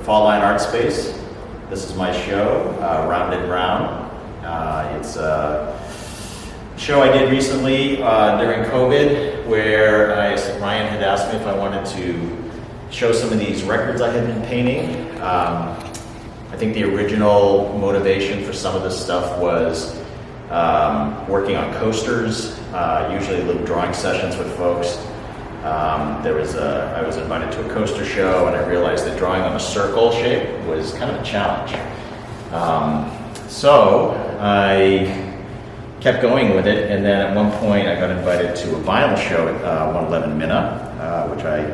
Faultline Artspace. This is my show, Round and Round. It's a show I did recently during COVID, where Ryan had asked me if I wanted to show some of these records I had been painting. I think the original motivation for some of this stuff was working on coasters, usually little drawing sessions with folks. I was invited to a coaster show, and I realized that drawing on a circle shape was kind of a challenge. So I kept going with it, and then at one point I got invited to a vinyl show at 111 Minna, which I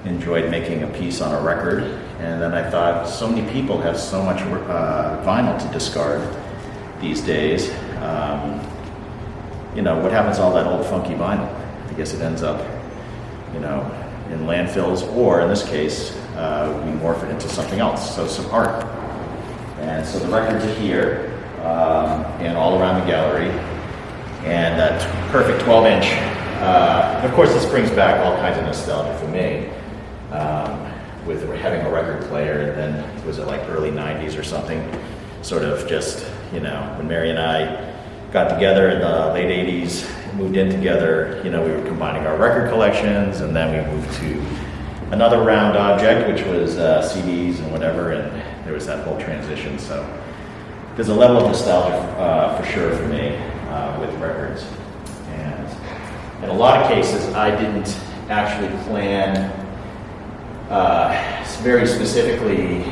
enjoyed making a piece on a record. And then I thought, so many people have so much vinyl to discard these days. What happens to all that old funky vinyl? I guess it ends up, in landfills, or in this case, we morph it into something else, so some art. And so the records are here, and all around the gallery, and that perfect 12-inch. Of course, this brings back all kinds of nostalgia for me, with having a record player. And then, was it like early 90s or something, sort of just, when Mary and I got together in the late 80s, moved in together, we were combining our record collections, and then we moved to another round object, which was CDs and whatever, and there was that whole transition. So there's a level of nostalgia for sure for me with records. And in a lot of cases, I didn't actually plan very specifically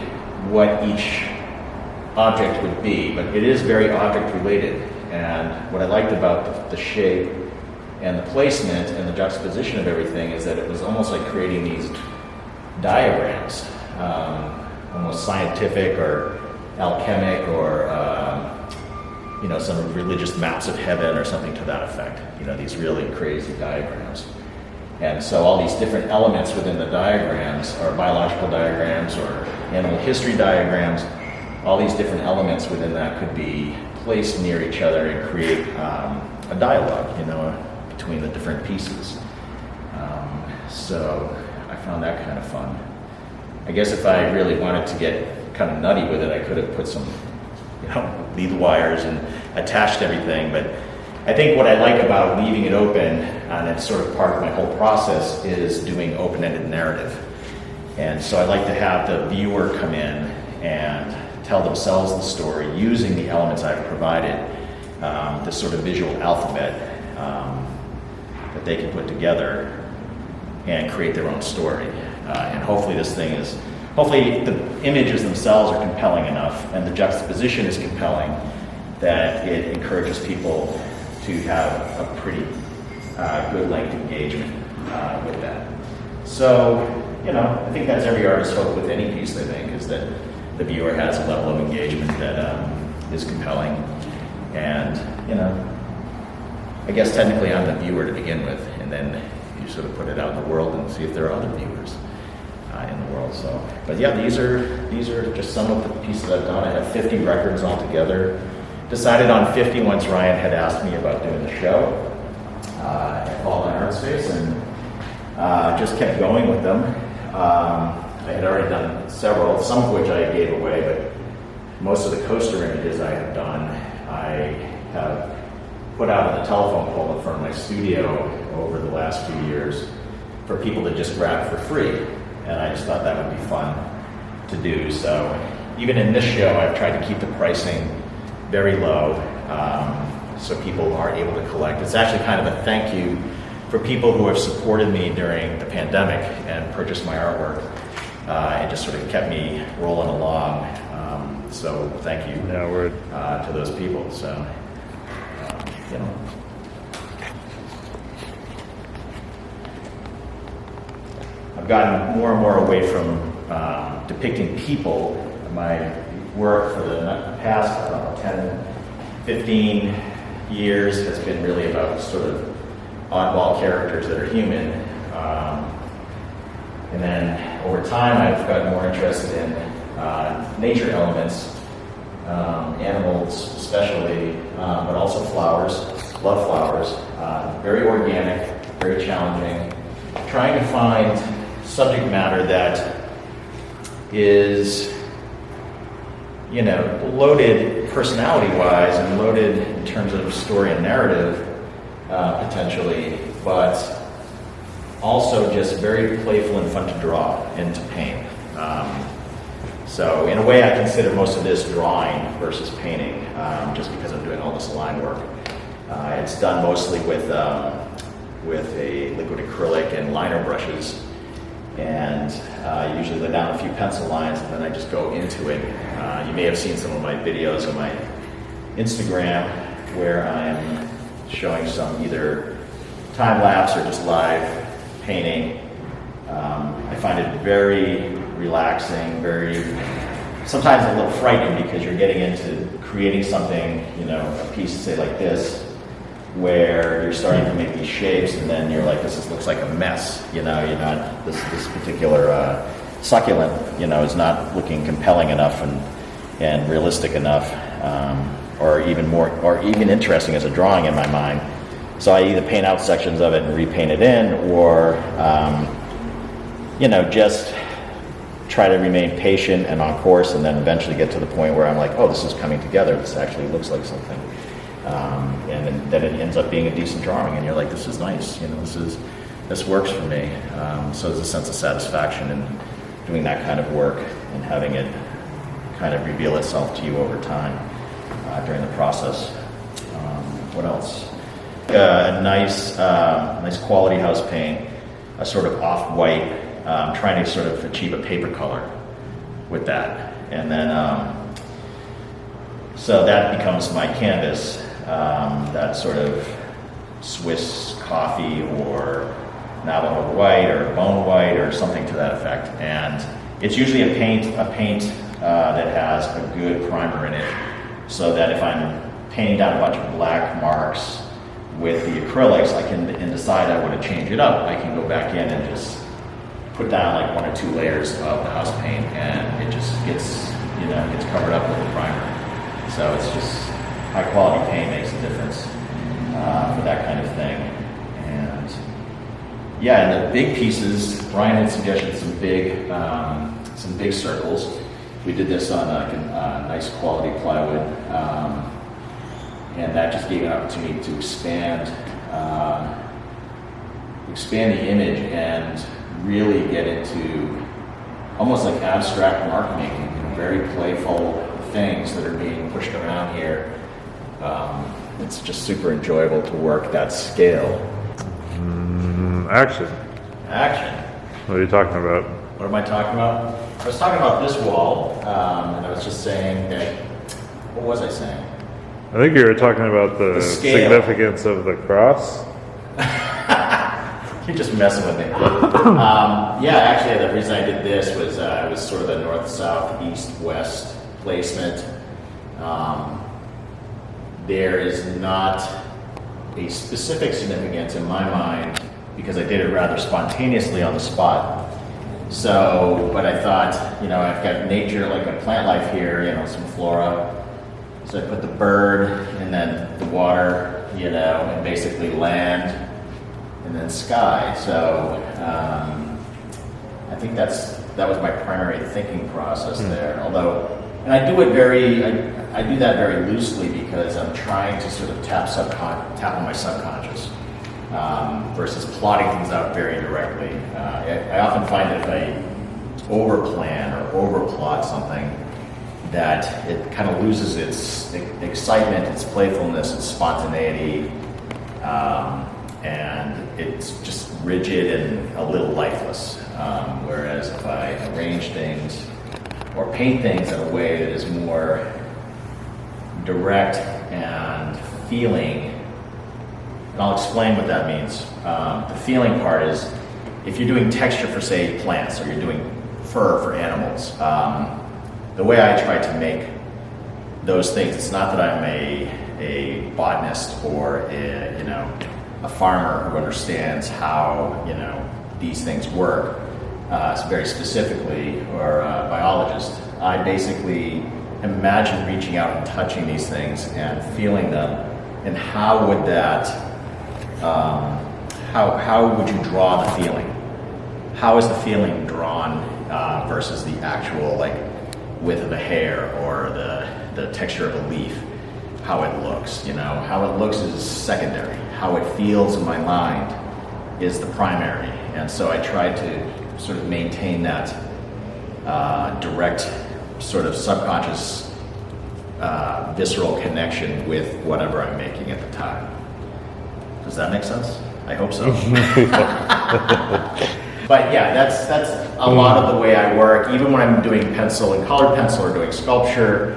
what each object would be, but it is very object related. And what I liked about the shape and the placement and the juxtaposition of everything is that it was almost like creating these diagrams, almost scientific or alchemic, or some religious maps of heaven or something to that effect. These really crazy diagrams. And so all these different elements within the diagrams are biological diagrams or animal history diagrams. All these different elements within that could be placed near each other and create a dialogue, between the different pieces. So I found that kind of fun. I guess if I really wanted to get kind of nutty with it, I could have put some, lead wires and attached everything. But I think what I like about leaving it open, and it's sort of part of my whole process, is doing open-ended narrative. And so I like to have the viewer come in and tell themselves the story using the elements I've provided, this sort of visual alphabet that they can put together and create their own story. And hopefully the images themselves are compelling enough, and the juxtaposition is compelling, that it encourages people to have a pretty good length engagement with that. So, I think that's every artist's hope with any piece they make, is that the viewer has a level of engagement that is compelling. And, I guess technically I'm the viewer to begin with, and then you sort of put it out in the world and see if there are other viewers in the world. So, but yeah, these are just some of the pieces I've done. I have 50 records altogether. Decided on 50 once Ryan had asked me about doing the show at Faultline Artspace, and just kept going with them. I had already done several, some of which I gave away, but most of the coaster images I have done, I have put out on the telephone pole in front of my studio over the last few years for people to just grab for free. And I just thought that would be fun to do. So even in this show, I've tried to keep the pricing very low, so people are able to collect. It's actually kind of a thank you for people who have supported me during the pandemic and purchased my artwork. It just sort of kept me rolling along. So thank you to those people. So, I've gotten more and more away from depicting people. My work for the past 10, 15 years has been really about sort of oddball characters that are human. And then over time, I've gotten more interested in nature elements, animals especially, but also flowers. Love flowers. Very organic, very challenging. Trying to find subject matter that is, you know, loaded personality-wise and loaded in terms of story and narrative, potentially, but also just very playful and fun to draw and to paint. So in a way, I consider most of this drawing versus painting, just because I'm doing all this line work. It's done mostly with a liquid acrylic and liner brushes, and usually lay down a few pencil lines, and then I just go into it. You may have seen some of my videos on my Instagram where I'm showing some either time lapse or just live painting. I find it very relaxing, sometimes a little frightening, because you're getting into creating something, you know, a piece, say like this, where you're starting to make these shapes, and then you're like, this looks like a mess, you know, you're not, this particular succulent, you know, is not looking compelling enough and realistic enough, or even interesting as a drawing in my mind. So I either paint out sections of it and repaint it in, or, you know, just try to remain patient and on course, and then eventually get to the point where I'm like, oh, this is coming together. This actually looks like something. And then it ends up being a decent drawing, and you're like, this is nice. You know, this works for me. So there's a sense of satisfaction in doing that kind of work and having it kind of reveal itself to you over time during the process. What else? A nice quality house paint, a sort of off-white. Trying to sort of achieve a paper color with that, and then so that becomes my canvas, that sort of Swiss coffee or Navajo white or bone white or something to that effect. And it's usually a paint that has a good primer in it, so that if I'm painting down a bunch of black marks with the acrylics, I can decide I want to change it up. I can go back in and just put down like 1 or 2 layers of the house paint, and it just gets covered up with the primer. So it's just high quality paint makes a difference for that kind of thing. And yeah, and the big pieces, Brian had suggested some big circles. We did this on a nice quality plywood, and that just gave an opportunity to expand the image and really get into almost like abstract mark making, very playful things that are being pushed around here. It's just super enjoyable to work that scale. Action. What are you talking about? What am I talking about? I was talking about this wall, and I was just saying that, what was I saying? I think you were talking about the scale. significance of the cross. You're just messing with me. Yeah, actually, the reason I did this was it was sort of a north, south, east, west placement. There is not a specific significance in my mind, because I did it rather spontaneously on the spot. So, but I thought, I've got nature, like a plant life here, some flora. So I put the bird, and then the water, and basically land, and then sky. So I think that was my primary thinking process there. Although, and I do it I do that very loosely, because I'm trying to sort of tap on my subconscious versus plotting things out very directly. I often find that if I overplan or overplot something, that it kind of loses its excitement, its playfulness, its spontaneity, and it's just rigid and a little lifeless. Whereas if I arrange things or paint things in a way that is more direct and feeling, and I'll explain what that means. The feeling part is, if you're doing texture for, say, plants, or you're doing fur for animals, the way I try to make those things, it's not that I'm a botanist or a farmer who understands how these things work very specifically, or a biologist. I basically imagine reaching out and touching these things and feeling them, and how would that how would you draw the feeling? How is the feeling drawn versus the actual like width of a hair or the texture of a leaf, how it looks. How it looks is secondary. How it feels in my mind is the primary. And so I try to sort of maintain that direct sort of subconscious visceral connection with whatever I'm making at the time. Does that make sense? I hope so. But yeah, that's a lot of the way I work. Even when I'm doing pencil and colored pencil or doing sculpture,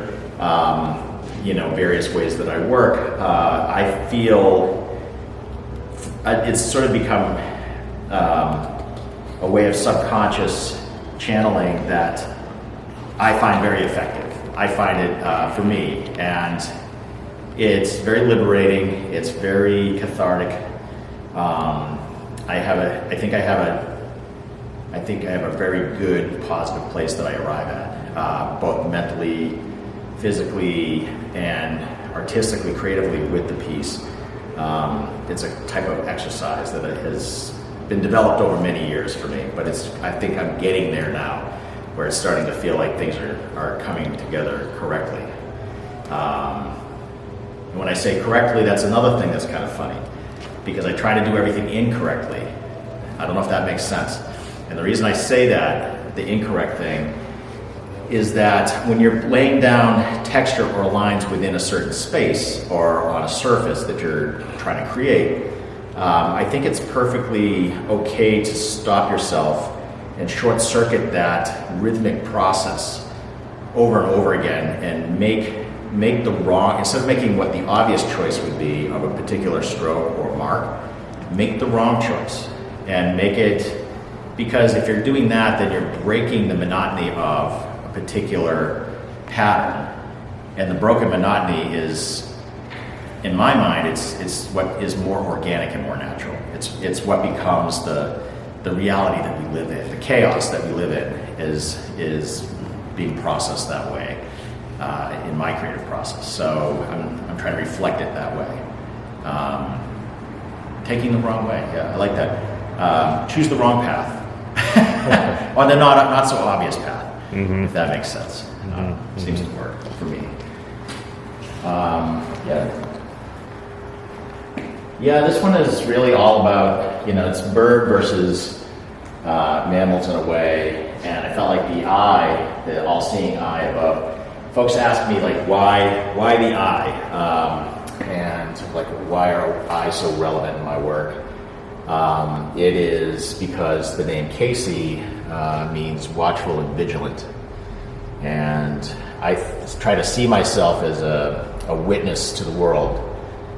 various ways that I work, I feel it's sort of become a way of subconscious channeling that I find very effective. I find it for me, and it's very liberating. It's very cathartic. I think I have a very good positive place that I arrive at, both mentally, physically, and artistically, creatively with the piece. It's a type of exercise that has been developed over many years for me, but I think I'm getting there now, where it's starting to feel like things are coming together correctly. And when I say correctly, that's another thing that's kind of funny, because I try to do everything incorrectly. I don't know if that makes sense. And the reason I say that, the incorrect thing, is that when you're laying down texture or lines within a certain space or on a surface that you're trying to create, I think it's perfectly okay to stop yourself and short circuit that rhythmic process over and over again and make the wrong, instead of making what the obvious choice would be of a particular stroke or mark, make the wrong choice and make it, because if you're doing that, then you're breaking the monotony of a particular pattern. And the broken monotony is, in my mind, it's what is more organic and more natural. It's what becomes the reality that we live in. The chaos that we live in is being processed that way in my creative process. So I'm trying to reflect it that way. Taking the wrong way, yeah, I like that. Choose the wrong path. On the not so obvious path, if that makes sense. Seems to work for me. Yeah, this one is really all about, it's bird versus mammals in a way, and I felt like the eye, the all-seeing eye above. Folks ask me, like, why the eye? And like, why are eyes so relevant in my work? It is because the name Casey means watchful and vigilant. And I try to see myself as a witness to the world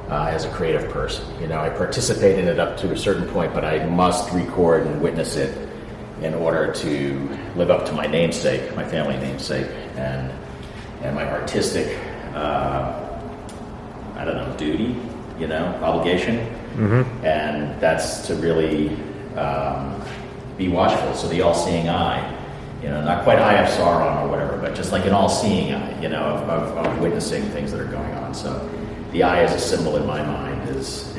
as a creative person. I participate in it up to a certain point, but I must record and witness it in order to live up to my namesake, my family namesake, and my artistic, duty, obligation. And that's to really be watchful. So the all-seeing eye, not quite eye of Sauron or whatever, but just like an all-seeing eye, of witnessing things that are going on. So the eye as a symbol in my mind is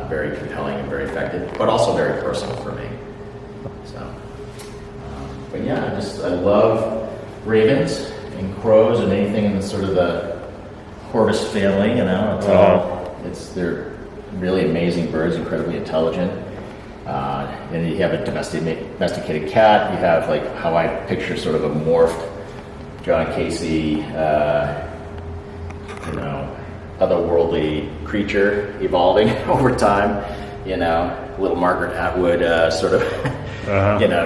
very compelling and very effective, but also very personal for me. So, but yeah, I love ravens and crows and anything in the sort of the Hortus family. They're really amazing birds, incredibly intelligent. And you have a domesticated cat. You have like how I picture sort of a morphed John Casey, otherworldly creature evolving over time. Little Margaret Atwood sort of,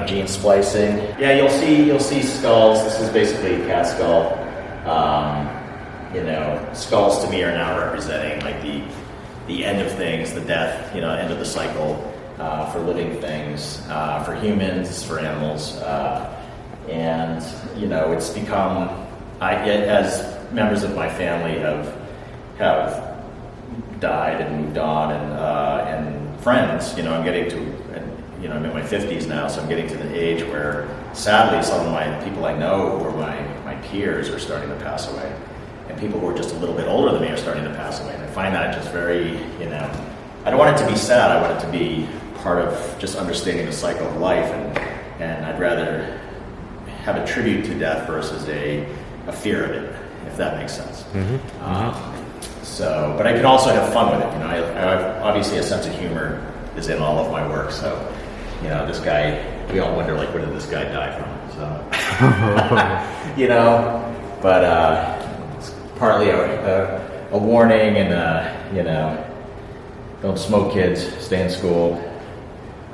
gene splicing. Yeah, you'll see skulls. This is basically a cat skull. Skulls to me are now representing like the end of things, the death, end of the cycle for living things, for humans, for animals, and it's become. As members of my family have died and moved on, and friends, I'm getting to, I'm in my 50s now, so I'm getting to the age where, sadly, some of my people I know who are my peers are starting to pass away. And people who are just a little bit older than me are starting to pass away. And I find that just very, I don't want it to be sad. I want it to be part of just understanding the cycle of life. And I'd rather have a tribute to death versus a fear of it, if that makes sense. So, but I can also have fun with it. You know, I obviously a sense of humor is in all of my work. So, you know, this guy, we all wonder like, where did this guy die from? So, you know, but it's partly a warning, and you know, don't smoke, kids. Stay in school.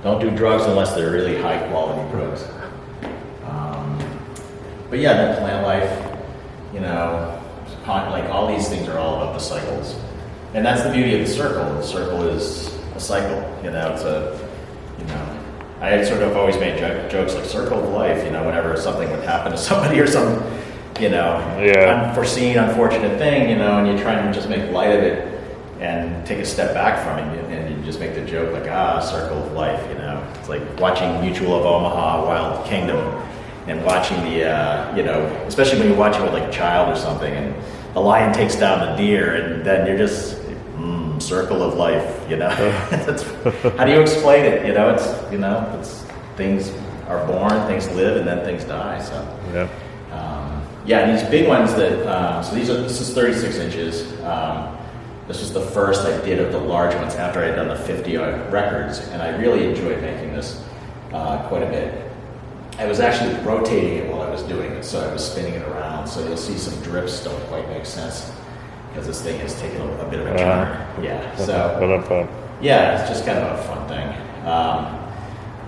Don't do drugs unless they're really high quality drugs. But yeah, then plant life. You know. Like all these things are all about the cycles, and that's the beauty of the circle. The circle is a cycle. You know, it's you know, I sort of always made jokes like circle of life. You know, whenever something would happen to somebody or some, you know, unforeseen, unfortunate thing, you know, and you try and just make light of it and take a step back from it, and you just make the joke like, circle of life. You know, it's like watching Mutual of Omaha, Wild Kingdom. And watching the, you know, especially when you're watching with like a child or something, and the lion takes down the deer, and then you're just, circle of life, you know. How do you explain it? You know, it's things are born, things live, and then things die. So, and these big ones that, so this is 36 inches. This was the first I did of the large ones after I had done the 50 records, and I really enjoyed making this quite a bit. I was actually rotating it while I was doing it, so I was spinning it around. So you'll see some drips don't quite make sense because this thing has taken a bit of a turn. Yeah, it's just kind of a fun thing.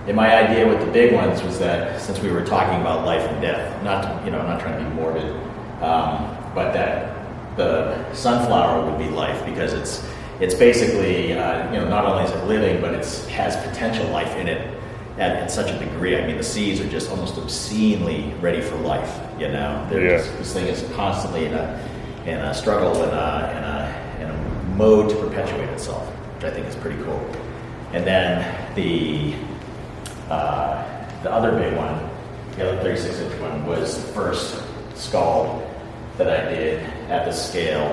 And my idea with the big ones was that since we were talking about life and death, I'm not trying to be morbid, but that the sunflower would be life because it's basically not only is it living, but it has potential life in it. At such a degree, I mean, the seeds are just almost obscenely ready for life. You know, this thing is constantly in a struggle and in a mode to perpetuate itself, which I think is pretty cool. And then the other big one, the other 36-inch one, was the first skull that I did at the scale.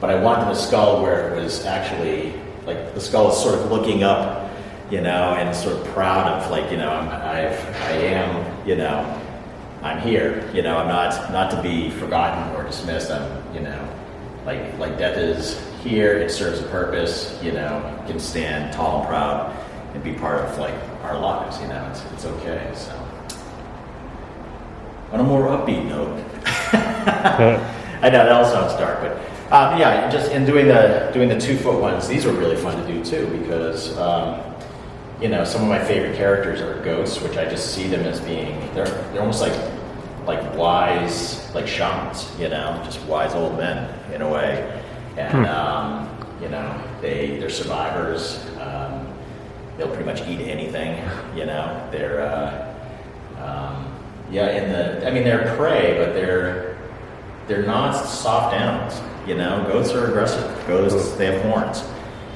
But I wanted a skull where it was actually like the skull is sort of looking up. You know, and sort of proud of like, you know, I am, you know, I'm here. You know, I'm not to be forgotten or dismissed. I'm, you know, like death is here. It serves a purpose. You know, can stand tall and proud and be part of like our lives. You know, it's okay. So, on a more upbeat note, I know that all sounds dark, but just in doing the 2-foot ones, these were really fun to do too because. You know, some of my favorite characters are goats, which I just see them as being, they're almost like wise, like shamans, you know, just wise old men in a way. And, you know, they're survivors. They'll pretty much eat anything, you know. They're, they're prey, but they're not soft animals, you know. Goats are aggressive. Goats, they have horns.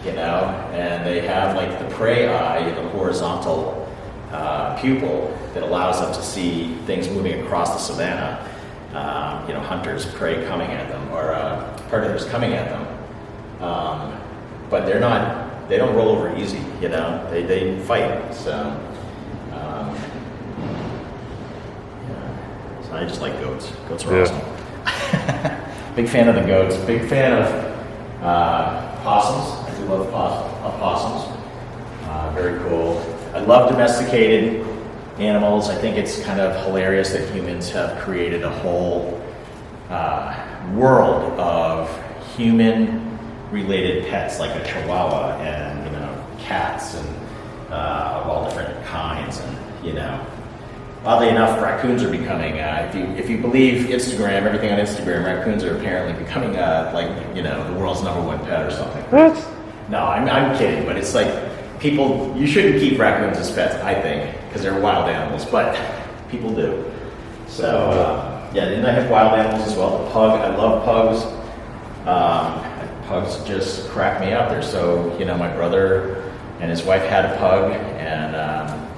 You know, and they have like the prey eye, the horizontal pupil that allows them to see things moving across the savanna. You know, hunters, prey coming at them, or predators coming at them. But they don't roll over easy. You know, they fight. So, so I just like goats. Goats are awesome. Big fan of the goats. Big fan of possums. I love opossums. Very cool. I love domesticated animals. I think it's kind of hilarious that humans have created a whole world of human-related pets, like a chihuahua and, you know, cats and of all different kinds. And, you know, oddly enough, raccoons are becoming, if you believe Instagram, everything on Instagram, raccoons are apparently becoming the world's #1 pet or something. What? No, I'm kidding, but it's like you shouldn't keep raccoons as pets, I think, because they're wild animals, but people do. So, then I have wild animals as well. The pug, I love pugs. Pugs just crack me up. They're so, you know, my brother and his wife had a pug, and,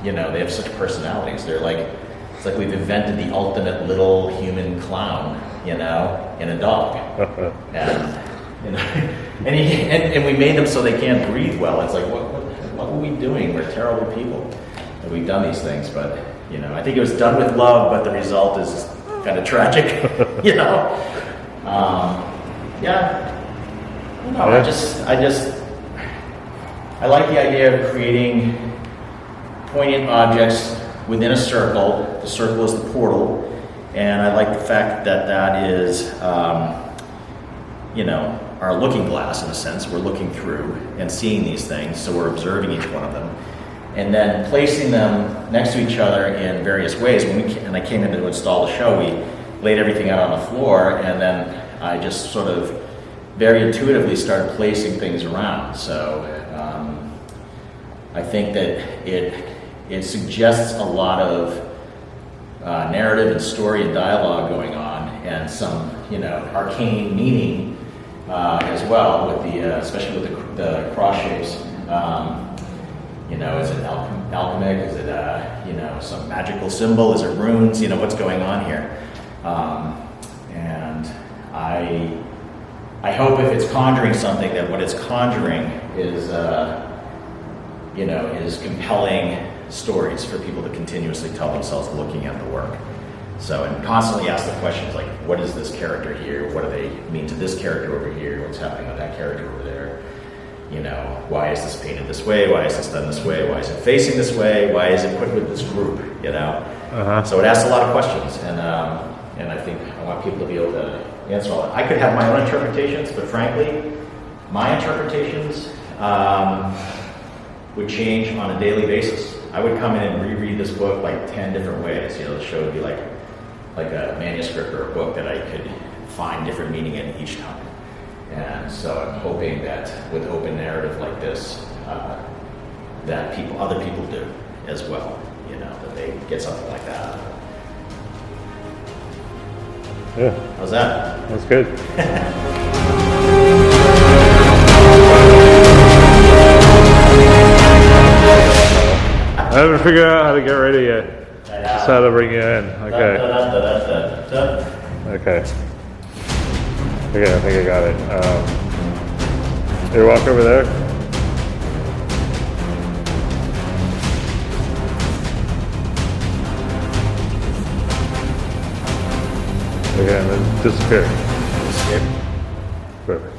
you know, they have such personalities. They're like, it's like we've invented the ultimate little human clown, you know, in a dog. And, you know, and we made them so they can't breathe well. It's like, what were we doing? We're terrible people. And we've done these things, but You know, I think it was done with love, but the result is kind of tragic. You know, yeah. No, I like the idea of creating poignant objects within a circle. The circle is the portal, and I like the fact that that is, you know, our looking glass in a sense. We're looking through and seeing these things, so we're observing each one of them, and then placing them next to each other in various ways. And I came in to install the show, we laid everything out on the floor, and then I just sort of very intuitively started placing things around. So I think that it suggests a lot of narrative and story and dialogue going on, and some, you know, arcane meaning as well, with the especially with the cross shapes. You know, is it alchemic? Is it you know, some magical symbol? Is it runes? You know, what's going on here? And I hope if it's conjuring something, that what it's conjuring is you know, is compelling stories for people to continuously tell themselves looking at the work. So, and constantly ask the questions like, what is this character here? What do they mean to this character over here? What's happening with that character over there? You know, why is this painted this way? Why is this done this way? Why is it facing this way? Why is it put with this group? You know, so it asks a lot of questions, and I think I want people to be able to answer all that. I could have my own interpretations, but frankly, my interpretations would change on a daily basis. I would come in and reread this book like 10 different ways. You know, the show would be like a manuscript or a book that I could find different meaning in each time. And so I'm hoping that with open narrative like this, that other people do as well. You know, that they get something like that. Yeah. How's that? That's good. I haven't figured out how to get ready yet. Just how to bring you in. Okay. Okay. Okay, I think I got it. Here, walk over there. Okay, and then disappear. Escape. Perfect.